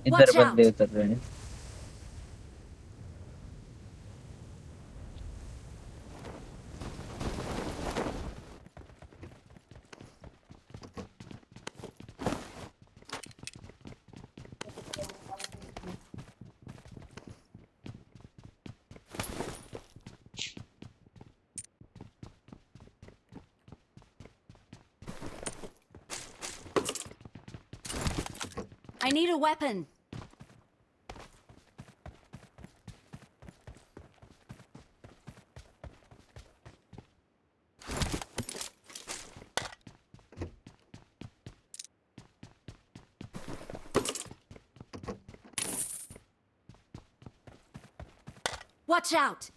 इधर Watch बंदे out! उतर रहे हैं। I need a weapon. Watch out!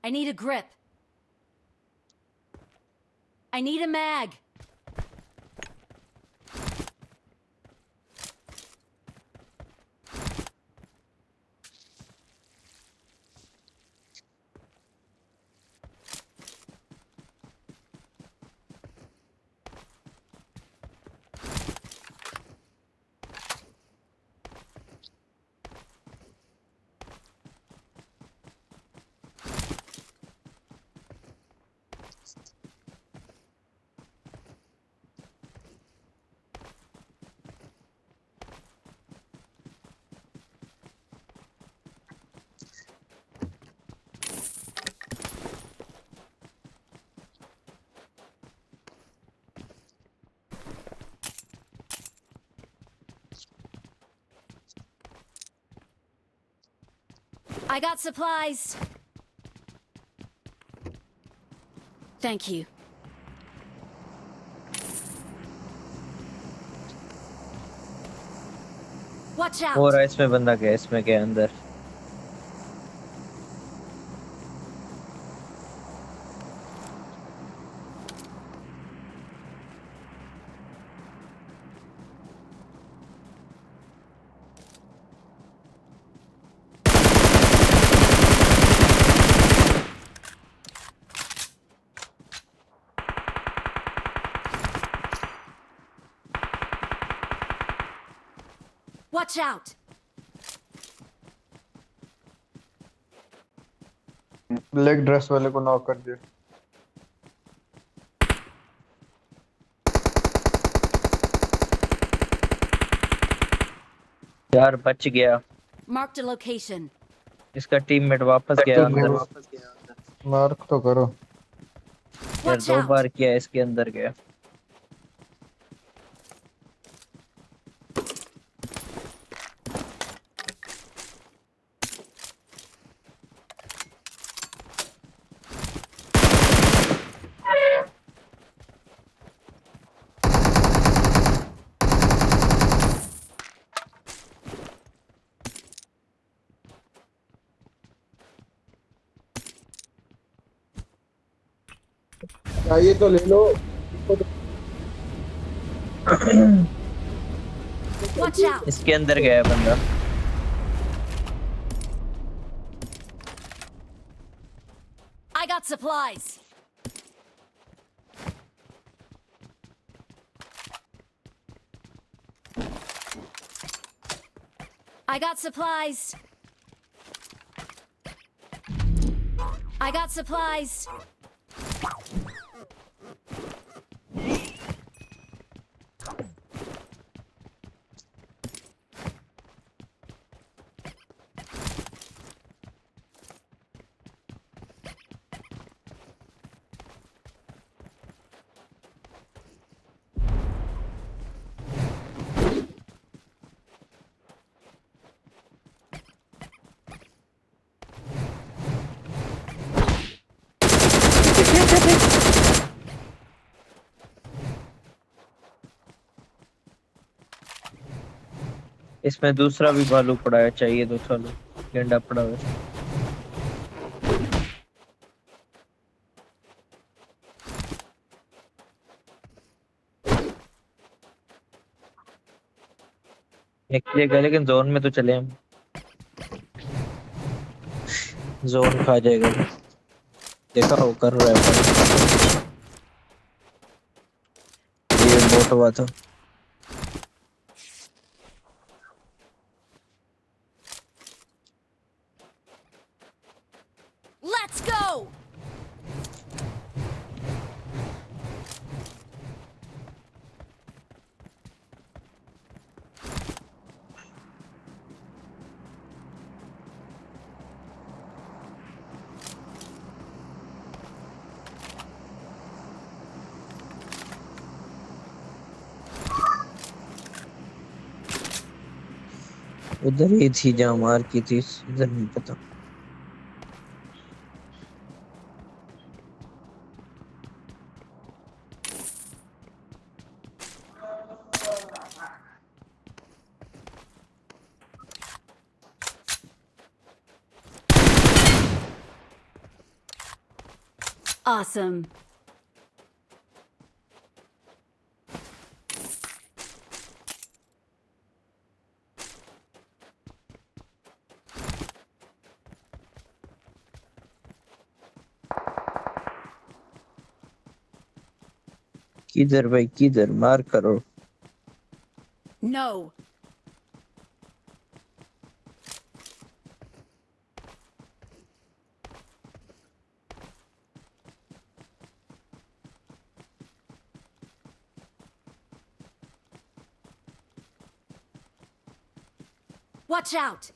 I need a grip. I need a mag. I got supplies. Thank you. Watch out. और इसमें बंदा गया, इसमें गया अंदर। Watch out. लेग ड्रेस वाले को नॉक कर दिया। यार बच गया। Marked a location. इसका टीममेट वापस गया अंदर। मार्क तो करो। यार Watch 2 out. बार किया, इसके अंदर गया। चाहिए तो ले लो। Watch out! इसके अंदर गया है बंदा। I got supplies. I got supplies. I got supplies. इसमें दूसरा भी भालू पड़ा है, चाहिए तो चलो। गेंडा पड़ा है। निकलेगा लेकिन जोन में तो चले हम। जोन खा जाएगा। देखा वो कर रहा है। ये बोट हुआ था। Let's go! उधर ही थी जहाँ मार की थी, इधर नहीं पता। Awesome. किधर भाई, किधर मार करो। No. Watch out!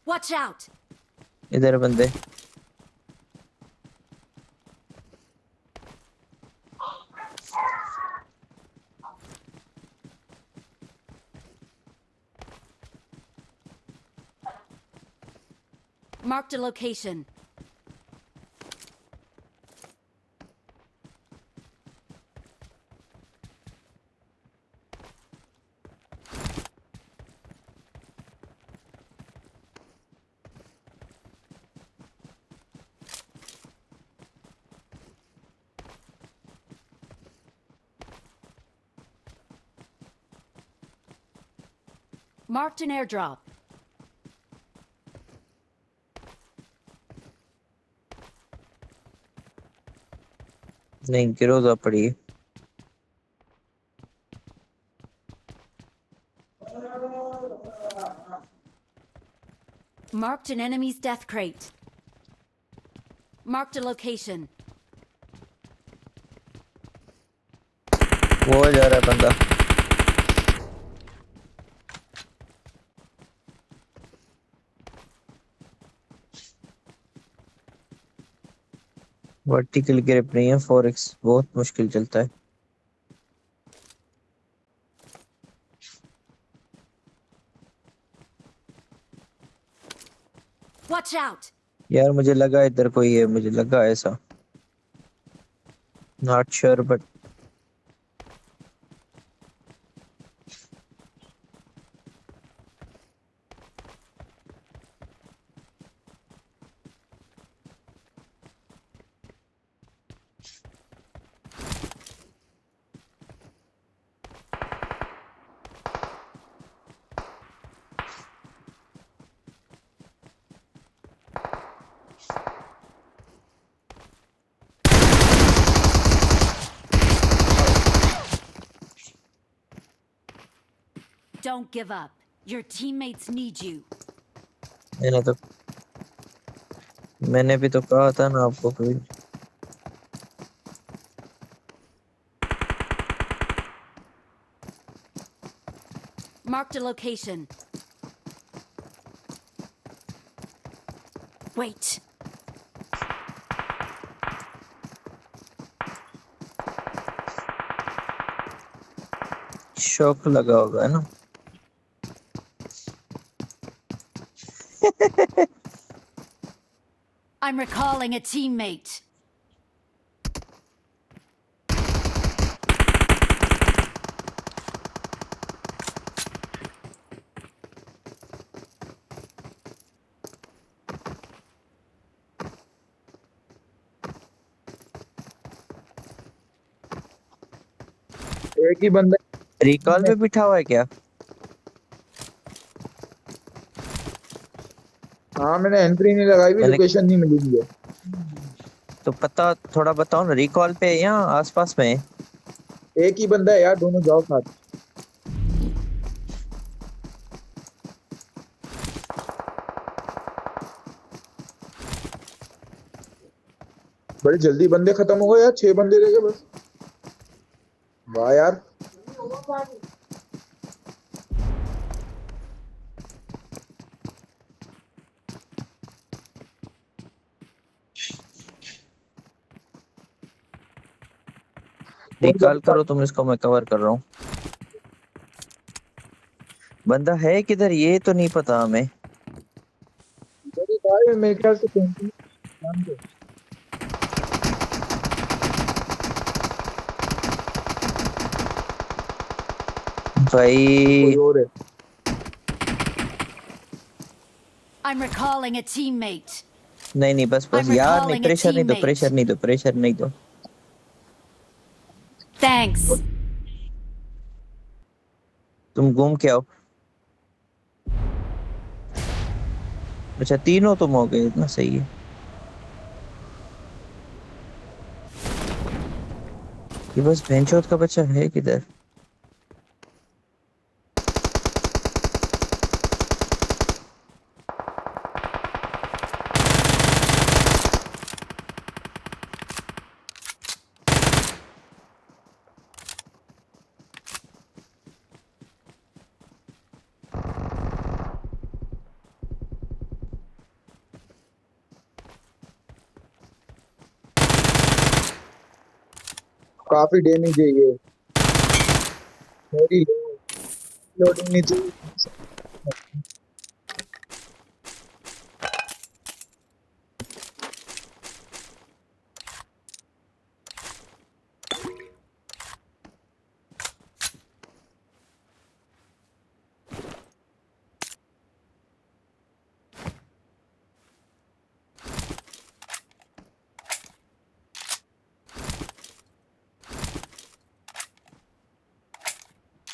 Watch out! इधर बंदे। Marked a location. Marked an airdrop. नहीं, गिरोदा पड़ी है। Marked an enemy's death crate. Marked a location. वो जा रहा है बंदा। वर्टिकल ग्रिप नहीं है, 4x बहुत मुश्किल चलता है। Watch out! यार मुझे लगा इधर कोई है, मुझे लगा ऐसा, not sure but Don't give up. Your teammates need you. मैंने भी तो कहा था ना आपको कोई। Marked a location. Wait. शौक लगा होगा है ना। I'm recalling a teammate. एक ही बंदा। रिकॉल पे बिठा हुआ है क्या? हाँ मैंने एंट्री नहीं लगाई भी, मैंने लोकेशन नहीं मिली मुझे। तो पता थोड़ा बताओ ना, रिकॉल पे या आसपास में? एक ही बंदा है यार, दोनों जाओ साथ। बड़ी जल्दी बंदे खत्म हो गए यार, 6 बंदे रह गए बस। वाह यार। रिकॉल करो तुम इसको, मैं कवर कर रहा हूँ। बंदा है किधर ये तो नहीं पता हमें। मेरे ख्याल से 20 ध्यान दो। कोई भाई और है। I'm recalling a teammate. नहीं नहीं, बस बस I'm यार, नहीं recalling a प्रेशर नहीं दो, teammate. प्रेशर नहीं दो, प्रेशर नहीं दो। Thanks. तुम घूम के आओ। अच्छा तीनों तुम हो गए, इतना सही है। ये बस भेंचोद का बच्चा है किधर? काफी डैमेज है ये। मेरी लोडिंग नहीं थी।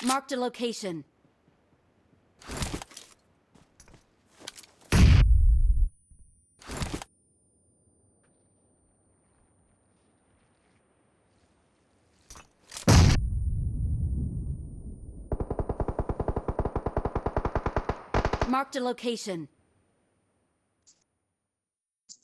Marked a location. Marked a location.